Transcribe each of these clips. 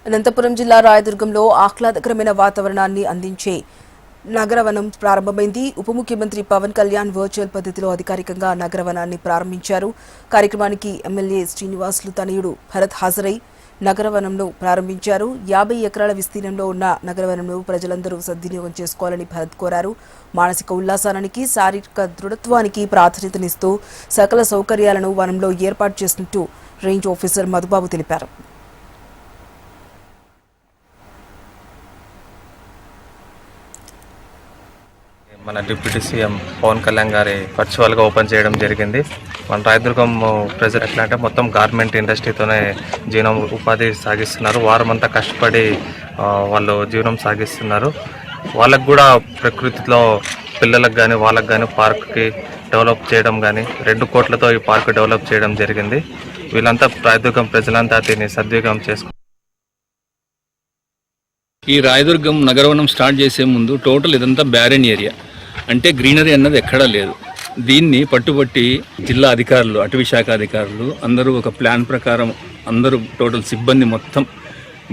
అనంతపురం జిల్లా రాయదుర్గంలో ఆహ్లాదకరమైన వాతావరణాన్ని అందించే నగరవనం ప్రారంభమైంది. ఉప ముఖ్యమంత్రి పవన్ కళ్యాణ్ వర్చువల్ పద్ధతిలో అధికారికంగా నగరవనాన్ని ప్రారంభించారు. కార్యక్రమానికి ఎమ్మెల్యే శ్రీనివాసులు తనయుడు భరత్ హాజరై నగరవనంలో ప్రారంభించారు. 50 ఎకరాల విస్తీర్ణంలో ఉన్న నగరవనంలో ప్రజలందరూ సద్వినియోగం చేసుకోవాలని భరత్ కోరారు. మానసిక ఉల్లాసానికి, శారీరక దృఢత్వానికి ప్రాధాన్యతనిస్తూ సకల సౌకర్యాలను వనంలో ఏర్పాటు చేసినట్టు రేంజ్ ఆఫీసర్ మధుబాబు తెలిపారు. మన డిప్యూటీ సీఎం పవన్ కళ్యాణ్ గారి వర్చువల్గా ఓపెన్ చేయడం జరిగింది. మన రాయదుర్గం ప్రజలు ఎట్లా అంటే మొత్తం గార్మెంట్ ఇండస్ట్రీతోనే జీవనం ఉపాధి సాగిస్తున్నారు. వారమంతా కష్టపడి వాళ్ళు జీవనం సాగిస్తున్నారు. వాళ్ళకు కూడా ప్రకృతిలో పిల్లలకు కానీ వాళ్ళకు కానీ పార్క్కి డెవలప్ చేయడం కానీ 2 కోట్లతో ఈ పార్క్ డెవలప్ చేయడం జరిగింది. వీళ్ళంతా రాయదుర్గం ప్రజలంతా దీన్ని సద్వినియోగం చేసుకుంటారు. ఈ రాయదుర్గం నగరవనం స్టార్ట్ చేసే ముందు టోటల్ ఇదంతా బ్యారెన్ ఏరియా, అంటే గ్రీనరీ అన్నది ఎక్కడా లేదు. దీన్ని పట్టుబట్టి జిల్లా అధికారులు, అటవీ శాఖ అధికారులు అందరూ ఒక ప్లాన్ ప్రకారం అందరూ టోటల్ సిబ్బంది మొత్తం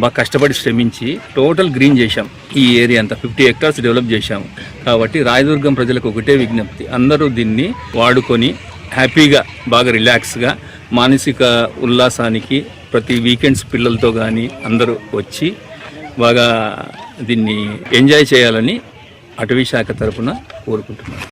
బాగా కష్టపడి శ్రమించి టోటల్ గ్రీన్ చేశాం. ఈ ఏరియా అంతా 50 హెక్టార్స్ డెవలప్ చేశాము. కాబట్టి రాయదుర్గం ప్రజలకు ఒకటే విజ్ఞప్తి, అందరూ దీన్ని వాడుకొని హ్యాపీగా బాగా రిలాక్స్గా మానసిక ఉల్లాసానికి ప్రతి వీకెండ్స్ పిల్లలతో కానీ అందరూ వచ్చి బాగా దీన్ని ఎంజాయ్ చేయాలని అటవీ శాఖ తరఫున కోరుకుంటున్నాను.